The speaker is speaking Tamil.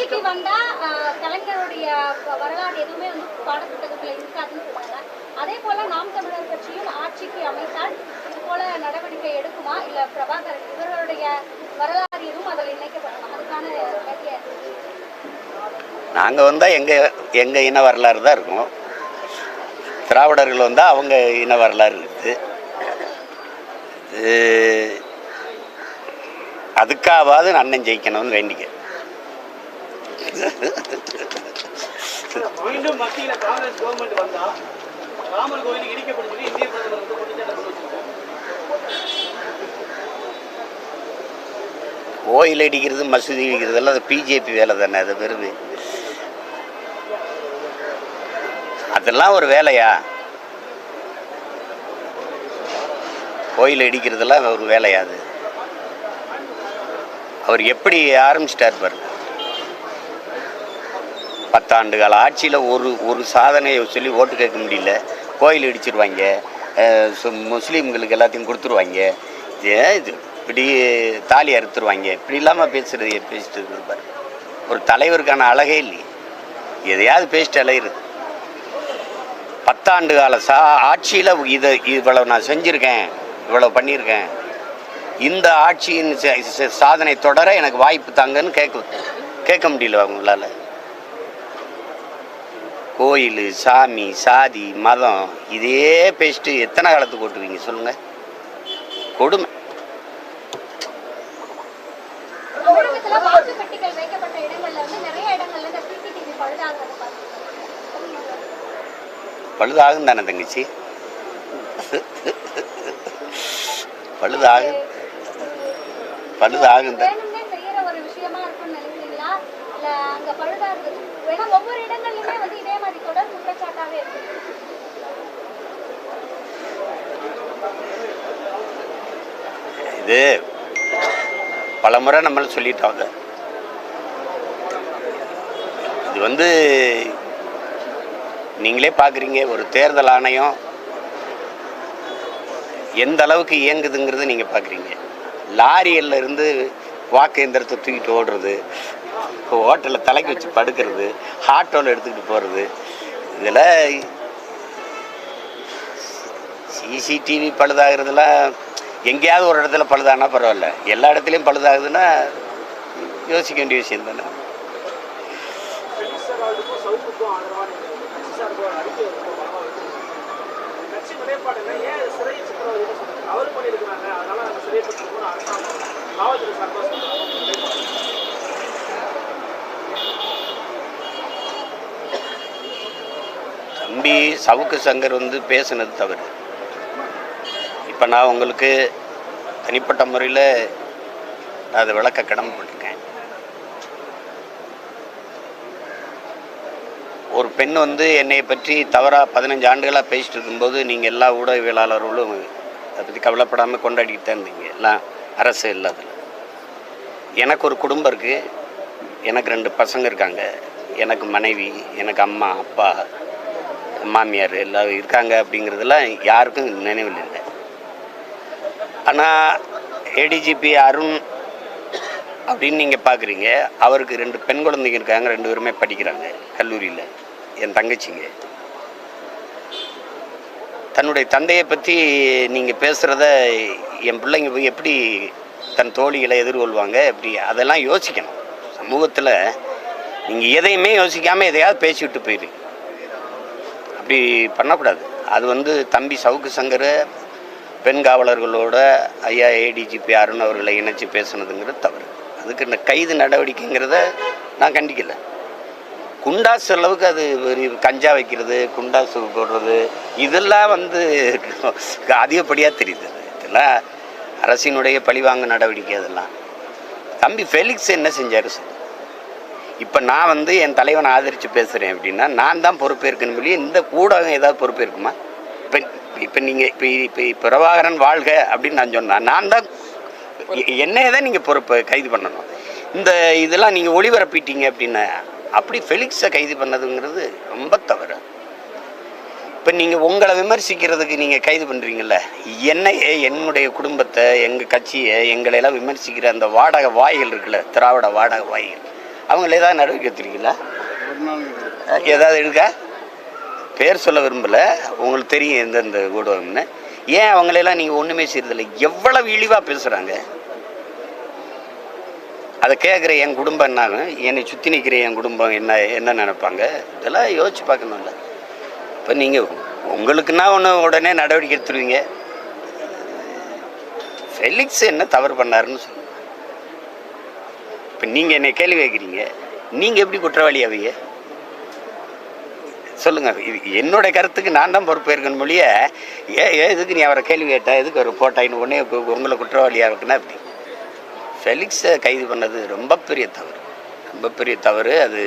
ஆட்சிக்கு வந்தா கலைஞருடைய வரலாறு எதுவுமே வந்து பாடப்புத்தகத்துல இருக்காதுன்னு சொன்னாங்க. அதே போல நாம் தமிழர் கட்சியும் ஆட்சிக்கு அமைத்தால் இது போல நடவடிக்கை எடுக்குமா, இல்ல பிரபாகரன் இவர்களுடைய வரலாறு எதுவும் அதில் இணைக்கப்படுமா? அதுக்கான நாங்க வந்தா எங்க இன வரலாறு தான் இருக்கும். திராவிடர்கள் வந்தா அவங்க இன வரலாறு இருக்குது. அதுக்காவது அண்ணன் ஜெயிக்கணும்னு வேண்டிக்க. மீண்டும் மத்தியில காங்கிரஸ் கவர்மெண்ட் வந்தா ராமர் கோயில் இடிக்கப்படும் இந்திய பிரதமர் கோயில் இடிக்கிறது மசூதி இடிக்கிறது எல்லாம் அது பிஜேபி வேலை தானே. அது பெருது அதெல்லாம் ஒரு வேலையா? கோயில் இடிக்கிறதெல்லாம் ஒரு வேலையா? அது அவர் எப்படி ஆரம்பிச்சிட்டார் பாருங்க. 10 ஆண்டு கால ஆட்சியில் ஒரு சாதனையை சொல்லி ஓட்டு கேட்க முடியல. கோயில் இடிச்சிருவாங்க, முஸ்லீம்களுக்கு எல்லாத்தையும் கொடுத்துருவாங்க, இது இப்படி தாலி அறுத்துருவாங்க, இப்படி இல்லாமல் பேசிட்டு இருப்பார். ஒரு தலைவருக்கான அழகே இல்லையே. எதையாவது பேசிட்டு அலையிறது. 10 ஆண்டு கால ஆட்சியில் இவ்வளவு நான் செஞ்சுருக்கேன், இவ்வளவு பண்ணியிருக்கேன், இந்த ஆட்சியின் சாதனை தொடர எனக்கு வாய்ப்பு தாங்கன்னு கேட்க முடியல அவங்களால. கோயில், சாமி, சாதி, மதம் இதே பேசிட்டு எத்தனை காலத்துக்கு ஓட்டுவீங்க சொல்லுங்க? கொடுமை. பழுதாகும் தானே தங்கச்சி, பழுதாகும் தான். இது பலமுறை நம்மள சொல்லிட்டோம். இது வந்து நீங்களே பார்க்குறீங்க. ஒரு தேர்தல் ஆணையம் எந்த அளவுக்கு இயங்குதுங்கிறது நீங்கள் பார்க்குறீங்க. லாரியில் இருந்து வாக்கு எந்திரத்தை தூக்கிட்டு ஓடுறது, ஹோட்டலில் தலைக்கு வச்சு படுக்கிறது, ஆட்டோவில் எடுத்துக்கிட்டு போகிறது, இதில் சிசிடிவி பழுதாகிறதுலாம் எங்கேயாவது ஒரு இடத்துல பழுதானா பரவாயில்ல, எல்லா இடத்துலையும் பழுதாகுதுன்னா யோசிக்க வேண்டிய விஷயம் தானே. தம்பி சவுக்கு சங்கர் வந்து பேசுனது தவறு. இப்போ நான் உங்களுக்கு தனிப்பட்ட முறையில் அதை விளக்க கடமைப்பட்டிருக்கேன். ஒரு பெண் வந்து என்னை பற்றி தவறாக 15 ஆண்டுகளாக பேசிட்டு இருக்கும்போது நீங்கள் எல்லா ஊடகவியலாளர்களும் அதை பற்றி கவலைப்படாமல் கொண்டாடிட்டு தான் இருந்தீங்க. எல்லாம் அரசு இல்லாதில். எனக்கு ஒரு குடும்பம் இருக்குது, எனக்கு 2 பசங்க இருக்காங்க, எனக்கு மனைவி, எனக்கு அம்மா, அப்பா, மாமியார் எல்லாம் இருக்காங்க. அப்படிங்கிறதுலாம் யாருக்கும் நினைவில் இல்லை. ஆனால் ஏடிஜிபி அருண் அப்படின்னு நீங்கள் பார்க்குறீங்க. அவருக்கு 2 பெண் குழந்தைங்க இருக்காங்க, 2 பேருமே படிக்கிறாங்க கல்லூரியில். என் தங்கச்சிங்க. தன்னுடைய தந்தையை பற்றி நீங்கள் பேசுகிறத என் பிள்ளைங்க போய் எப்படி தன் தோழிகளை எதிர்கொள்வாங்க? எப்படி அதெல்லாம் யோசிக்கணும். சமூகத்தில் நீங்கள் எதையுமே யோசிக்காமல் எதையாவது பேசிவிட்டு போயிடுங்க. அப்படி பண்ணக்கூடாது. அது வந்து தம்பி சவுக்கு சங்கர் பெண் காவலர்களோட ஐயா ஏடிஜிபி அருண் அவர்களை இணைச்சி பேசுனதுங்கிறது தவறு. அதுக்கு இந்த கைது நடவடிக்கைங்கிறத நான் கண்டிக்கலை. குண்டாசு அளவுக்கு அது கஞ்சா வைக்கிறது, குண்டாசு போடுறது, இதெல்லாம் வந்து அதிகப்படியாக தெரியுது. இதெல்லாம் அரசினுடைய பழிவாங்க நடவடிக்கை. அதெல்லாம் தம்பி ஃபெலிக்ஸ் என்ன செஞ்சார் சார்? இப்போ நான் வந்து என் தலைவனை ஆதரித்து பேசுகிறேன் அப்படின்னா நான் தான் பொறுப்பேற்கணும். இல்லையே இந்த ஊடகம் ஏதாவது பொறுப்பேற்குமா? இப்போ நீங்கள் இப்போ பிரபாகரன் வாழ்க அப்படின்னு நான் சொன்னேன், நான் தான் என்னையே தான் நீங்கள் பொறுப்பை கைது பண்ணணும். இந்த இதெல்லாம் நீங்கள் ஒளிபரப்பிட்டீங்க அப்படின்னா அப்படி ஃபெலிக்ஸை கைது பண்ணதுங்கிறது ரொம்ப தவறு. இப்போ நீங்கள் உங்களை விமர்சிக்கிறதுக்கு நீங்கள் கைது பண்ணுறீங்கள, என்னையே, என்னுடைய குடும்பத்தை, எங்கள் கட்சியை, எங்களையெல்லாம் விமர்சிக்கிற அந்த வாடகை வாய்கள் இருக்குல்ல, திராவிட வாடகை வாய்கள், அவங்கள ஏதாவது நடவடிக்கை எடுத்துருக்கீங்களா? ஒரு நாள் கிடையாது. ஏதாவது இருக்கா? பேர் சொல்ல விரும்பலை, உங்களுக்கு தெரியும் எந்தெந்த ஊடகம்னு. ஏன் அவங்களெல்லாம் நீங்கள் ஒன்றுமே செய்யறதில்லை? எவ்வளவு இழிவாக பேசுகிறாங்க. அதை கேட்குற என் குடும்பம் என்னாகும், என்னை சுற்றி நிற்கிற என் குடும்பம் என்ன நினைப்பாங்க, இதெல்லாம் யோசிச்சு பார்க்கணும்ல. இப்போ நீங்கள் உங்களுக்குன்னா ஒன்று உடனே நடவடிக்கை எடுத்துருவீங்க. ஃபெலிக்ஸ் என்ன தவறு பண்ணாருன்னு சொல்லுங்கள். இப்போ நீங்கள் என்னை கேள்வி கேட்குறீங்க, நீங்கள் எப்படி குற்றவாளி ஆவீங்க சொல்லுங்கள். இது என்னோட கருத்துக்கு நான் தான் பொறுப்பேற்கணும் மொழிய, எதுக்கு நீ அவரை கேள்வி கேட்டா, எதுக்கு அவர் போட்டாயின்னு உடனே உங்களை குற்றவாளியாக இருக்குன்னா எப்படி? ஃபெலிக்ஸை கைது பண்ணது ரொம்ப பெரிய தவறு, ரொம்ப பெரிய தவறு. அது